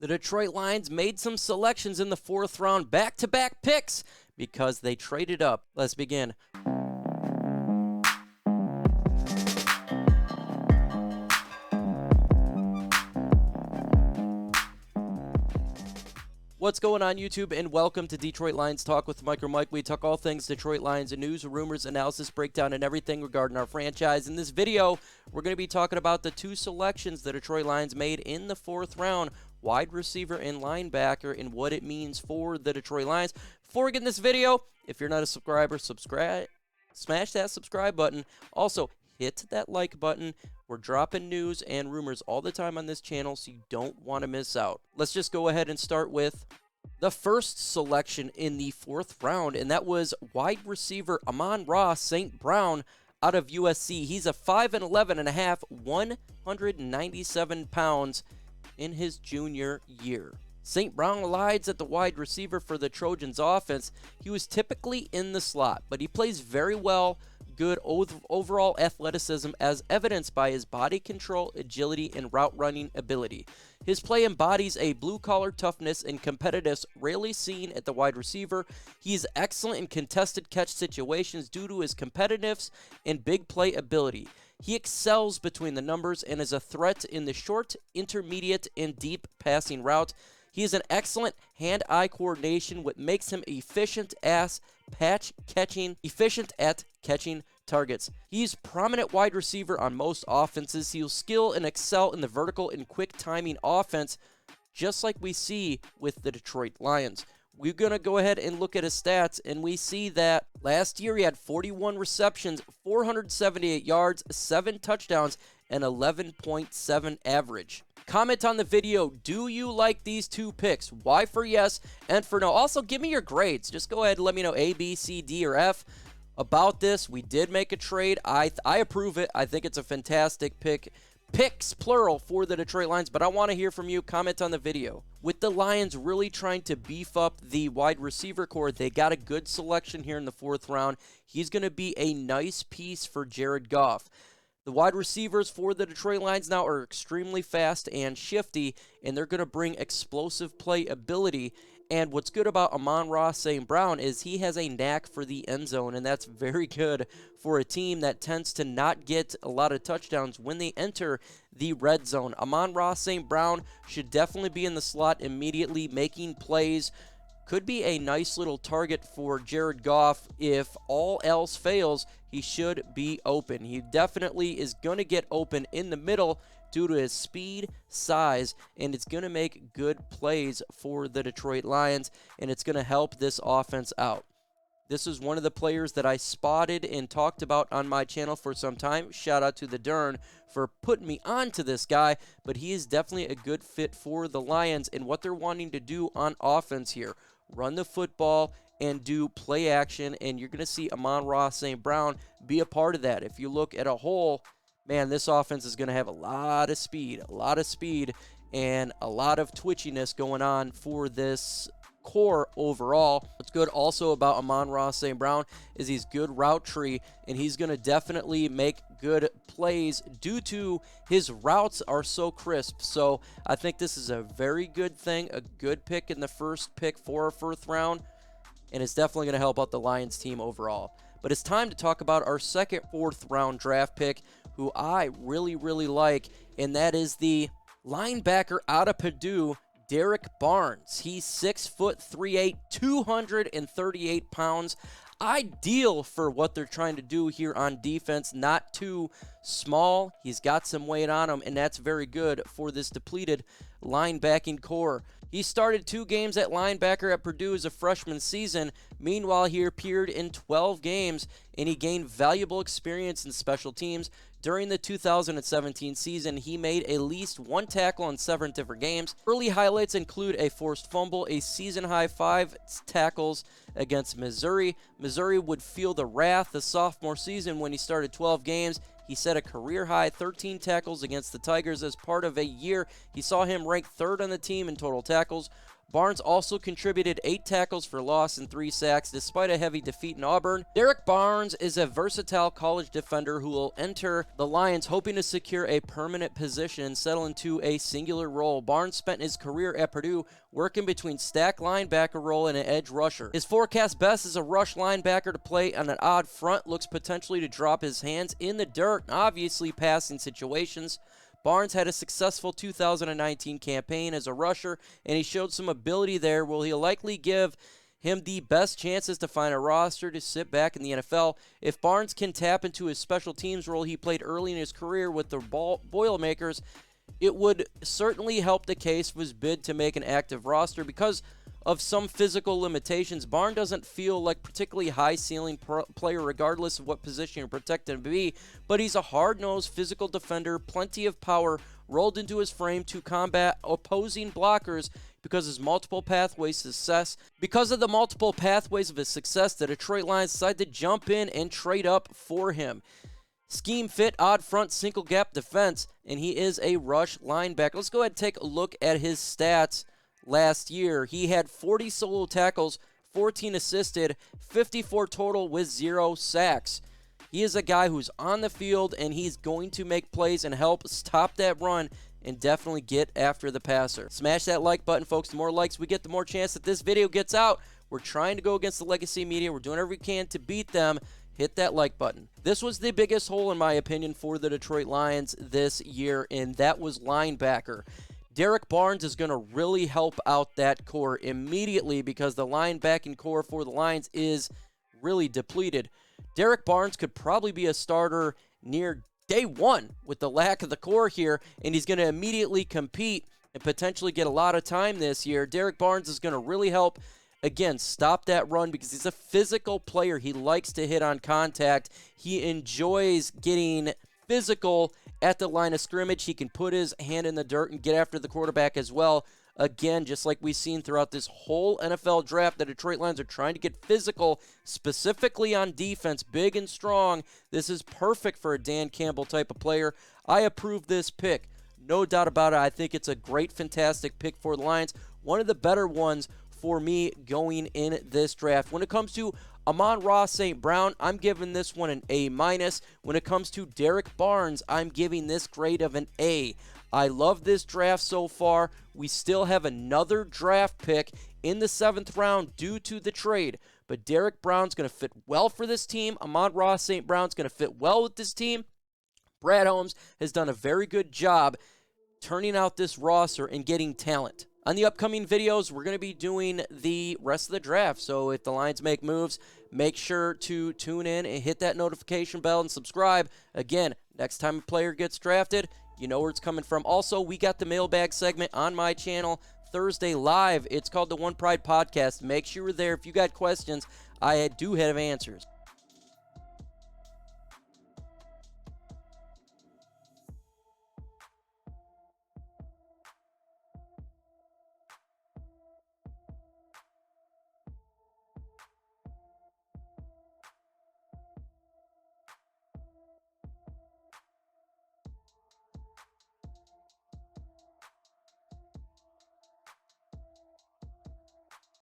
The Detroit Lions made some selections in the 4th round, back-to-back picks, because they traded up. Let's begin. What's going on, YouTube, and welcome to Detroit Lions Talk with MicroMike. We talk all things Detroit Lions, news, rumors, analysis, breakdown, and everything regarding our franchise. In this video, we're going to be talking about the 2 selections the Detroit Lions made in the 4th round, wide receiver and linebacker, and what it means for the Detroit Lions. Before we get in this video, if you're not a subscriber, subscribe, smash that subscribe button. Also, hit that like button. We're dropping news and rumors all the time on this channel, so you don't want to miss out. Let's just go ahead and start with the first selection in the 4th round, and that was wide receiver Amon-Ra St. Brown out of USC. He's a 5'11.5", 197 pounds in his junior year. St. Brown lies at the wide receiver for the Trojans offense. He was typically in the slot, but he plays very well. Good overall athleticism as evidenced by his body control, agility, and route running ability. His play embodies a blue-collar toughness and competitiveness rarely seen at the wide receiver. He is excellent in contested catch situations due to his competitiveness and big play ability. He excels between the numbers and is a threat in the short, intermediate, and deep passing route. He is an excellent hand-eye coordination, which makes him efficient at catching targets. He's prominent wide receiver on most offenses. He'll skill and excel in the vertical and quick timing offense, just like we see with the Detroit Lions. We're going to go ahead and look at his stats, and we see that last year he had 41 receptions, 478 yards, 7 touchdowns, and 11.7 average. Comment on the video, do you like these 2 picks? Y for yes and for no. Also, give me your grades. Just go ahead and let me know A, B, C, D, or F about this. We did make a trade. I approve it. I think it's a fantastic pick. Picks, plural, for the Detroit Lions, but I want to hear from you. Comment on the video. With the Lions really trying to beef up the wide receiver core, they got a good selection here in the 4th round. He's going to be a nice piece for Jared Goff. The wide receivers for the Detroit Lions now are extremely fast and shifty, and they're going to bring explosive play ability. And what's good about Amon-Ra St. Brown is he has a knack for the end zone, and that's very good for a team that tends to not get a lot of touchdowns when they enter the red zone. Amon-Ra St. Brown should definitely be in the slot immediately, making plays. Could be a nice little target for Jared Goff. If all else fails, he should be open. He definitely is going to get open in the middle due to his speed, size, and it's going to make good plays for the Detroit Lions, and it's going to help this offense out. This is one of the players that I spotted and talked about on my channel for some time. Shout out to the Dern for putting me onto this guy, but he is definitely a good fit for the Lions and what they're wanting to do on offense here. Run the football and do play action, and you're going to see Amon-Ra St. Brown be a part of that. If you look at a whole, man, this offense is going to have a lot of speed, and a lot of twitchiness going on for this core overall. What's good also about Amon-Ra St. Brown is he's good route tree, and he's going to definitely make good plays due to his routes are so crisp. So I think this is a very good thing, a good pick in the first pick for our 4th round, and it's definitely going to help out the Lions team overall. But it's time to talk about our second 4th round draft pick, who I really like, and that is the linebacker out of Purdue, Derrick Barnes. He's 6'3", 238 pounds. Ideal for what they're trying to do here on defense. Not too small. He's got some weight on him, and that's very good for this depleted linebacking core. He started 2 games at linebacker at Purdue as a freshman season. Meanwhile, he appeared in 12 games, and he gained valuable experience in special teams. During the 2017 season, he made at least 1 tackle in 7 different games. Early highlights include a forced fumble, a season-high 5 tackles against Missouri. Missouri would feel the wrath the sophomore season when he started 12 games. He set a career-high 13 tackles against the Tigers as part of a year. He saw him ranked 3rd on the team in total tackles. Barnes also contributed 8 tackles for loss and 3 sacks despite a heavy defeat in Auburn. Derrick Barnes is a versatile college defender who will enter the Lions hoping to secure a permanent position and settle into a singular role. Barnes spent his career at Purdue working between stack linebacker role and an edge rusher. His forecast best is a rush linebacker to play on an odd front, looks potentially to drop his hands in the dirt, obviously passing situations. Barnes had a successful 2019 campaign as a rusher, and he showed some ability there. Will he likely give him the best chances to find a roster to sit back in the NFL? If Barnes can tap into his special teams role he played early in his career with the Boilermakers, it would certainly help the case for his bid to make an active roster. Because of some physical limitations, Barnes doesn't feel like particularly high-ceiling player regardless of what position you're protected to be, but he's a hard-nosed physical defender, plenty of power rolled into his frame to combat opposing blockers because of his multiple pathways to success. Because of the multiple pathways of his success, the Detroit Lions decided to jump in and trade up for him. Scheme fit, odd front, single gap defense, and he is a rush linebacker. Let's go ahead and take a look at his stats. Last year, he had 40 solo tackles, 14 assisted, 54 total with 0 sacks. He is a guy who's on the field, and he's going to make plays and help stop that run and definitely get after the passer. Smash that like button, folks. The more likes we get, the more chance that this video gets out. We're trying to go against the legacy media. We're doing everything we can to beat them. Hit that like button. This was the biggest hole, in my opinion, for the Detroit Lions this year, and that was linebacker. Derrick Barnes is going to really help out that core immediately because the linebacking core for the Lions is really depleted. Derrick Barnes could probably be a starter near day one with the lack of the core here, and he's going to immediately compete and potentially get a lot of time this year. Derrick Barnes is going to really help, again, stop that run because he's a physical player. He likes to hit on contact. He enjoys getting physical at the line of scrimmage. He can put his hand in the dirt and get after the quarterback as well. Again, just like we've seen throughout this whole NFL draft, the Detroit Lions are trying to get physical, specifically on defense, big and strong. This is perfect for a Dan Campbell type of player. I approve this pick. No doubt about it. I think it's a great, fantastic pick for the Lions. One of the better ones for me going in this draft. When it comes to Amon-Ra St. Brown, I'm giving this one an A-. When it comes to Derrick Barnes, I'm giving this grade of an A. I love this draft so far. We still have another draft pick in the 7th round due to the trade. But Derrick Brown's going to fit well for this team. Amon-Ra St. Brown's going to fit well with this team. Brad Holmes has done a very good job turning out this roster and getting talent. On the upcoming videos, we're going to be doing the rest of the draft. So if the Lions make moves, make sure to tune in and hit that notification bell and subscribe. Again, next time a player gets drafted, you know where it's coming from. Also, we got the mailbag segment on my channel Thursday live. It's called the One Pride Podcast. Make sure you're there. If you got questions, I do have answers.